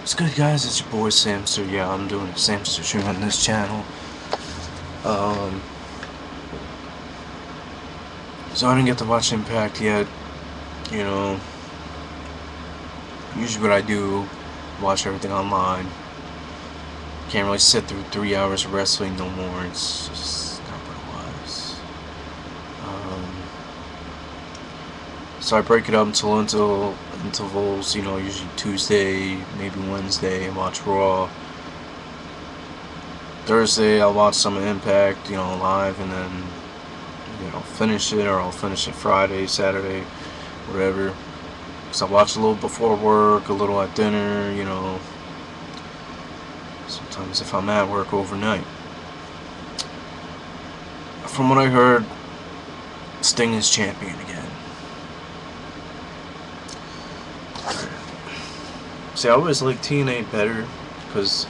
What's good, guys? It's your boy Samster. Yeah, I'm doing a Samster show on this channel. Um, so I didn't get to watch Impact yet. You know, usually what I do, watch everything online. Can't really sit through 3 hours of wrestling no more. It's just not what it was. So I break it up into intervals. You know, usually Tuesday, maybe Wednesday, and watch Raw. Thursday, I'll watch some Impact, live, and then, finish it, or I'll finish it Friday, Saturday, whatever. Because I watch a little before work, a little at dinner, sometimes if I'm at work overnight. From what I heard, Sting is champion again. See, I always like TNA better, because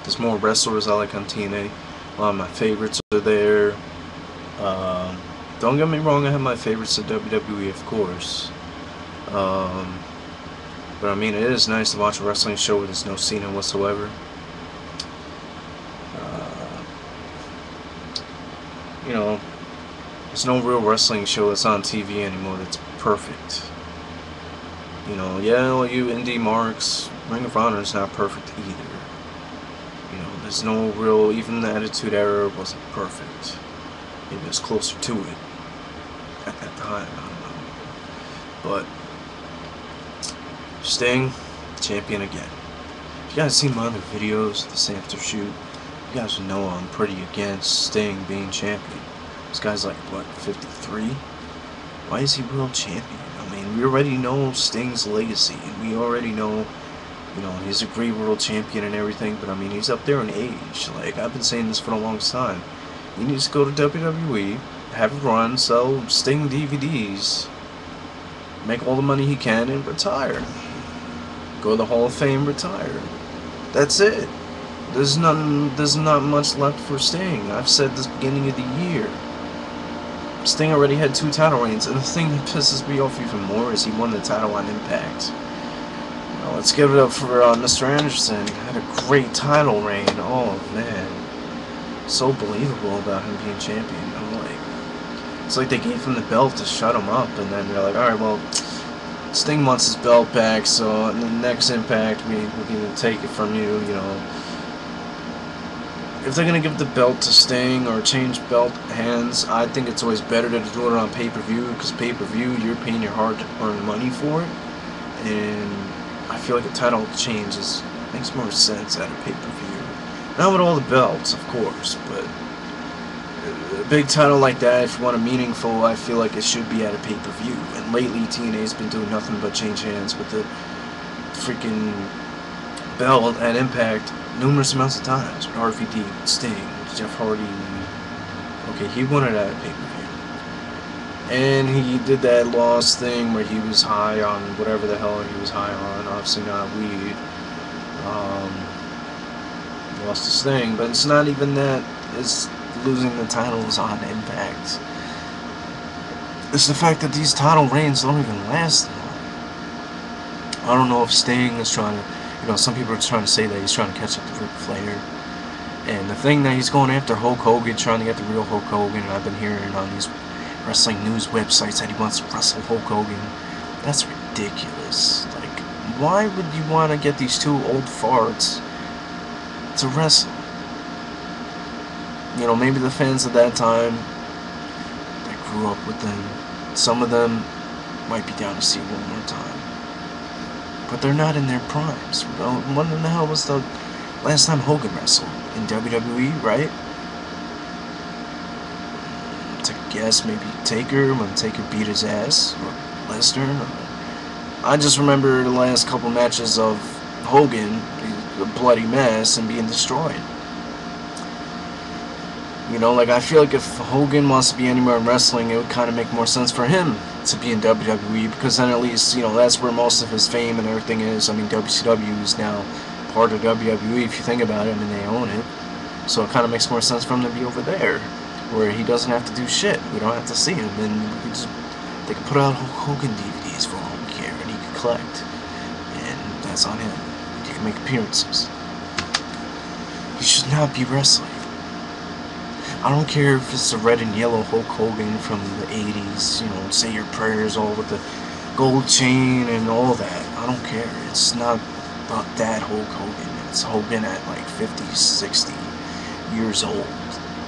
there's more wrestlers I like on TNA. A lot of my favorites are there. Don't get me wrong, I have my favorites at WWE, of course. But I mean, it is nice to watch a wrestling show where there's no Cena whatsoever. There's no real wrestling show that's on TV anymore that's perfect. Yeah, you indie marks, Ring of Honor is not perfect either. There's no real, even the Attitude Era wasn't perfect. Maybe it was closer to it at that time, I don't know. But Sting, champion again. If you guys seen my other videos, the Samster shoot, you guys would know I'm pretty against Sting being champion. This guy's like, what, 53? Why is he world champion? I mean, we already know Sting's legacy, and we already know, he's a great world champion and everything, but I mean, he's up there in age. Like, I've been saying this for a long time. He needs to go to WWE, have a run, sell Sting DVDs, make all the money he can, and retire. Go to the Hall of Fame, retire. That's it. There's not much left for Sting. I've said this beginning of the year. Sting already had 2 title reigns, and the thing that pisses me off even more is he won the title on Impact. Let's give it up for Mr. Anderson. Had a great title reign. Oh man, so believable about him being champion. It's like they gave him the belt to shut him up, and then they're like, all right, well, Sting wants his belt back, so in the next Impact, we're gonna take it from you. If they're gonna give the belt to Sting or change belt hands, I think it's always better to do it on pay-per-view, because pay-per-view, you're paying your hard-earned money for it, and I feel like a title change makes more sense at a pay-per-view. Not with all the belts, of course, but a big title like that, if you want a meaningful, I feel like it should be at a pay-per-view. And lately, TNA's been doing nothing but change hands with the freaking belt at Impact numerous amounts of times. With RVD, with Sting, with Jeff Hardy. Okay, he won it at a pay-per-view. And he did that loss thing where he was high on whatever the hell he was high on, obviously not weed. Lost his thing, but it's not even that. It's losing the titles on Impact. It's the fact that these title reigns don't even last long. I don't know if Sting is trying to, some people are trying to say that he's trying to catch up to Ric Flair. And the thing that he's going after Hulk Hogan, trying to get the real Hulk Hogan, and I've been hearing on these wrestling news websites that he wants to wrestle Hulk Hogan. That's ridiculous. Like, why would you want to get these 2 old farts to wrestle? Maybe the fans at that time that grew up with them, some of them might be down to see it one more time. But they're not in their primes. When the hell was the last time Hogan wrestled? In WWE, right? To guess, maybe Taker, when Taker beat his ass, or Lesnar. I just remember the last couple matches of Hogan, a bloody mess, and being destroyed. I feel like if Hogan wants to be anywhere in wrestling, it would kind of make more sense for him to be in WWE, because then at least, that's where most of his fame and everything is. I mean, WCW is now part of WWE, if you think about it. I mean, they own it. So it kind of makes more sense for him to be over there, where he doesn't have to do shit. We don't have to see him, and they can put out Hulk Hogan DVDs for all we care, and he can collect. And that's on him. You can to make appearances. He should not be wrestling. I don't care if it's the red and yellow Hulk Hogan from the 80s, you know, say your prayers, all with the gold chain and all that. I don't care. It's not about that Hulk Hogan. It's Hogan at like 50, 60 years old.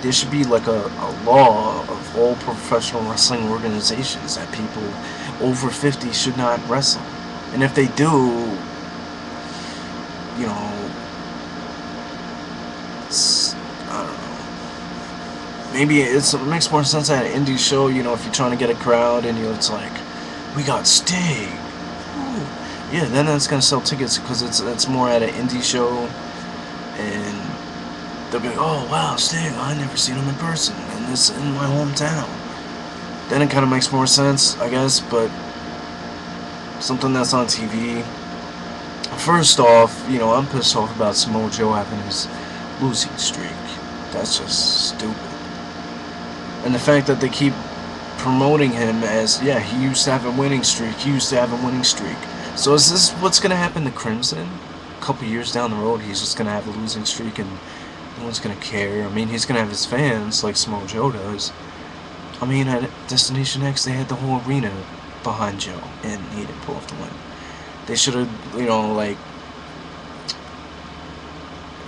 There should be like a law of all professional wrestling organizations that people over 50 should not wrestle. And if they do, you know, I don't know. Maybe it makes more sense at an indie show, you know, if you're trying to get a crowd and it's like, we got Sting. Ooh. Yeah, then that's gonna sell tickets because it's more at an indie show, and they'll be like, oh wow, Sting, I never seen him in person, and this in my hometown. Then it kind of makes more sense, I guess, but something that's on TV. First off, you know, I'm pissed off about Samoa Joe having his losing streak. That's just stupid. And the fact that they keep promoting him as, yeah, he used to have a winning streak, he used to have a winning streak. So is this what's going to happen to Crimson? A couple years down the road, he's just going to have a losing streak and no one's going to care. I mean, he's going to have his fans like Samoa Joe does. I mean, at Destination X, they had the whole arena behind Joe, and he didn't pull off the win. They should have, you know, like,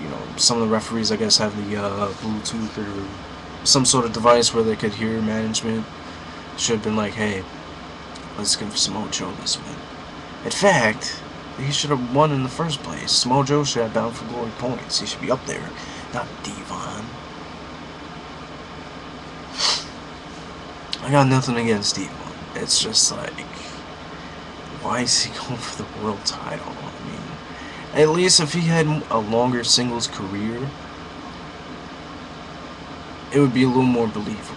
you know, some of the referees, I guess, have the Bluetooth or some sort of device where they could hear management. Should have been like, hey, let's give Samoa Joe this win. In fact, he should have won in the first place. Samoa Joe should have Bound for Glory points. He should be up there, not Devon. I got nothing against Devon. It's just like, why is he going for the world title? I mean, at least if he had a longer singles career, it would be a little more believable.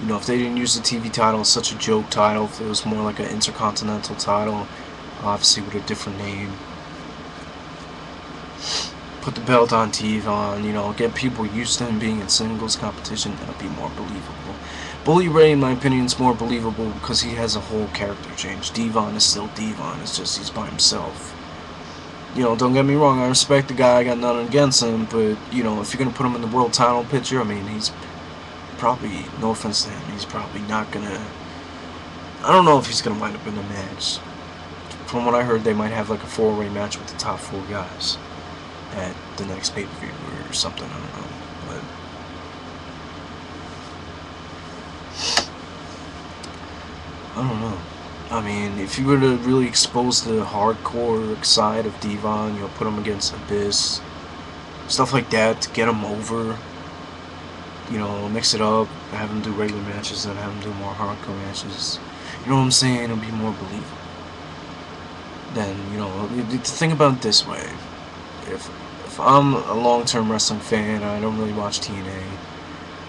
You know, if they didn't use the TV title as such a joke title, if it was more like an intercontinental title, obviously with a different name. Put the belt on Devon, you know, get people used to him being in singles competition, that'll be more believable. Bully Ray, in my opinion, is more believable because he has a whole character change. Devon is still Devon, it's just he's by himself. You know, don't get me wrong, I respect the guy, I got nothing against him, but, you know, if you're going to put him in the world title picture, I mean, he's probably, no offense to him, he's probably not going to, I don't know if he's going to wind up in a match. From what I heard, they might have like a 4-way match with the top 4 guys at the next pay-per-view or something, I don't know, but I don't know. I mean, if you were to really expose the hardcore side of Devon, you know, put him against Abyss, stuff like that, to get him over, you know, mix it up, have him do regular matches and have him do more hardcore matches, you know what I'm saying, it'll be more believable. Then, you know, think about it this way. If I'm a long-term wrestling fan, I don't really watch TNA,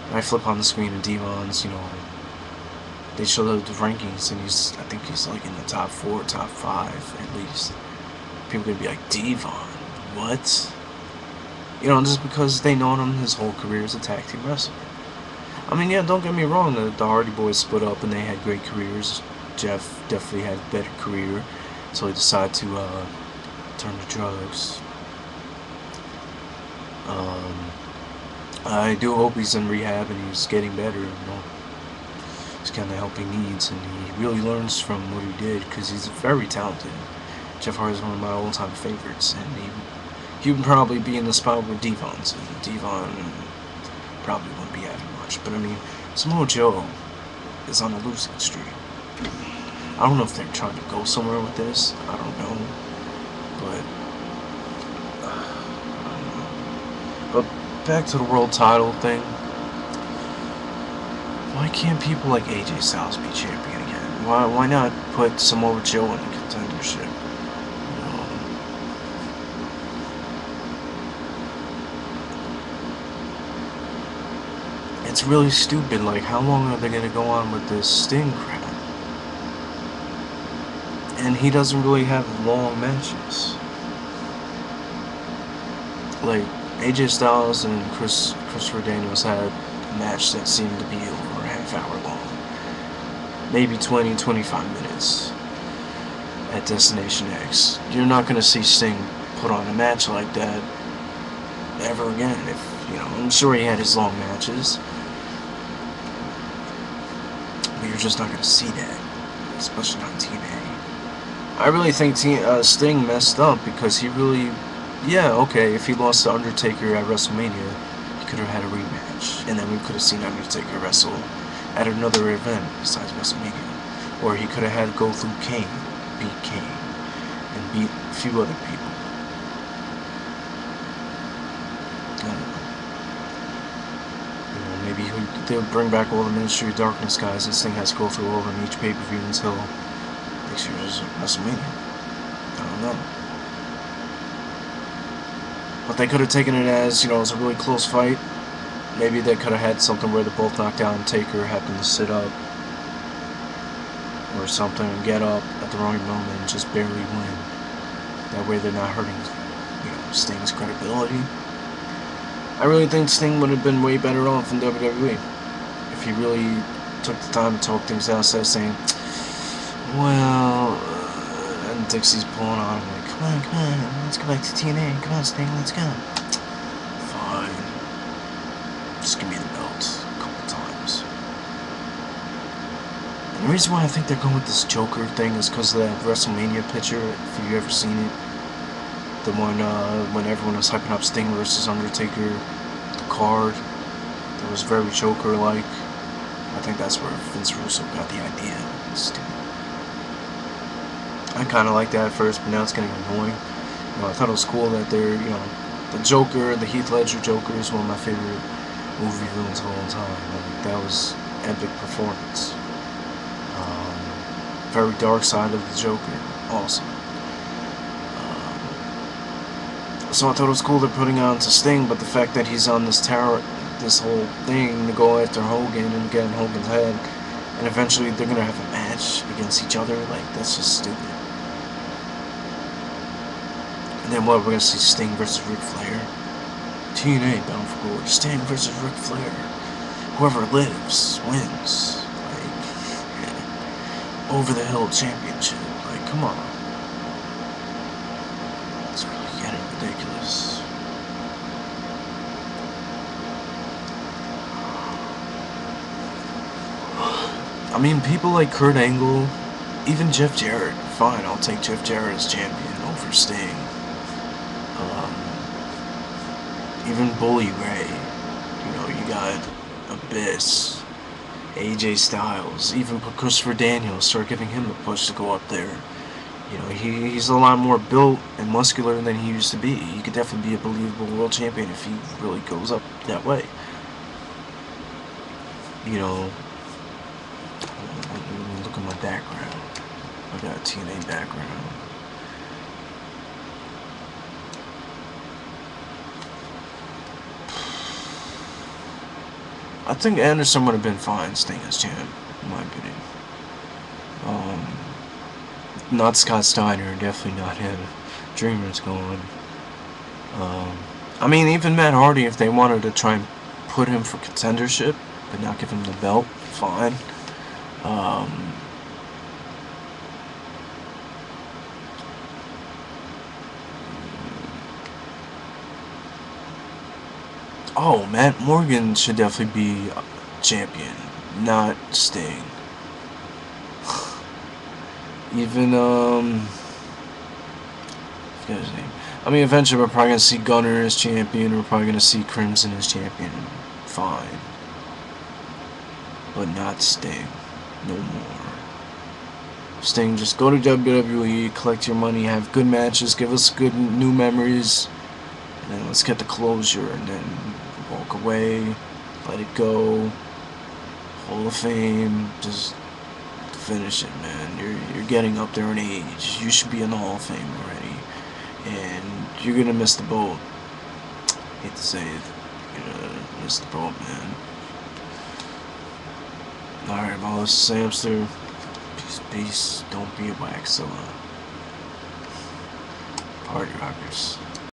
and I flip on the screen and Devon's, you know, they show the rankings, and I think he's like in the top 4, top 5 at least. People are gonna be like, Devon, what? You know, just because they known him his whole career as a tag team wrestler. I mean, yeah, don't get me wrong, the Hardy Boys split up and they had great careers. Jeff definitely had a better career, so he decided to turn to drugs. I do hope he's in rehab and he's getting better, you know. He's getting the help he needs, and he really learns from what he did, because he's very talented. Jeff Hardy is one of my all-time favorites, and he would probably be in the spot where Devon's in. Devon probably wouldn't be having much, but I mean, Samoa Joe is on a losing streak. I don't know if they're trying to go somewhere with this, I don't know, but back to the world title thing. Why can't people like AJ Styles be champion again? Why not put Samoa Joe in the contendership? You know? It's really stupid. Like, how long are they gonna go on with this Sting crap? And he doesn't really have long matches. Like, AJ Styles and Christopher Daniels had a match that seemed to be over a half hour long. Maybe 20-25 minutes. at Destination X. You're not gonna see Sting put on a match like that ever again. If you know, I'm sure he had his long matches, but you're just not gonna see that, especially on TNA. I really think Sting messed up because he really, yeah, okay, if he lost to Undertaker at WrestleMania, he could have had a rematch, and then we could have seen Undertaker wrestle at another event besides WrestleMania. Or he could have had to go through Kane, beat Kane, and beat a few other people. I don't know. You know, maybe they'll bring back all the Ministry of Darkness guys. This thing has to go through all of them each pay-per-view until next year's WrestleMania. I don't know. But they could have taken it as, you know, it was a really close fight. Maybe they could have had something where they both knocked down Taker, happened to sit up or something and get up at the wrong moment and just barely win. That way they're not hurting, you know, Sting's credibility. I really think Sting would have been way better off in WWE if he really took the time to talk things out instead of saying, well, and Dixie's pulling on him like, come on, let's go back to TNA, come on Sting, let's go. Fine. Just give me the belt a couple times. And the reason why I think they're going with this Joker thing is because of that WrestleMania picture, if you've ever seen it. The one when everyone was hyping up Sting versus Undertaker, the card that was very Joker-like. I think that's where Vince Russo got the idea. I kind of liked that at first, but now it's getting annoying. You know, I thought it was cool that they're, you know, the Joker, the Heath Ledger Joker is one of my favorite movie villains of all time. Like, that was epic performance. Very dark side of the Joker, awesome. So I thought it was cool they're putting on to Sting, but the fact that he's on this tower, this whole thing to go after Hogan and get in Hogan's head, and eventually they're gonna have a match against each other, like, that's just stupid. And then what, we're gonna see Sting versus Ric Flair? TNA bound for glory. Sting versus Ric Flair. Whoever lives wins. Like, yeah. Over the Hill Championship. Like, come on. It's really getting ridiculous. I mean, people like Kurt Angle, even Jeff Jarrett. Fine, I'll take Jeff Jarrett as champion over Sting. Even Bully Ray. You know, you got Abyss, AJ Styles, even Christopher Daniels, start giving him the push to go up there. You know, he's a lot more built and muscular than he used to be. He could definitely be a believable world champion if he really goes up that way. You know, look at my background. I got a TNA background. I think Anderson would have been fine staying as champ, in my opinion. Not Scott Steiner, definitely not him. Dreamer's gone. I mean, even Matt Hardy, if they wanted to try and put him for contendership, but not give him the belt, fine. Oh, Matt Morgan should definitely be champion, not Sting. Even, I forget his name. I mean, eventually we're probably going to see Gunner as champion, we're probably going to see Crimson as champion. Fine. But not Sting. No more. Sting, just go to WWE, collect your money, have good matches, give us good new memories, and then let's get the closure, and then walk away, let it go, Hall of Fame, just finish it, man. You're getting up there in age. You should be in the Hall of Fame already, and you're gonna miss the boat. Hate to say it, you're gonna miss the boat, man. Alright, well, this is Samster. Peace, don't be a waxilla. Party rockers.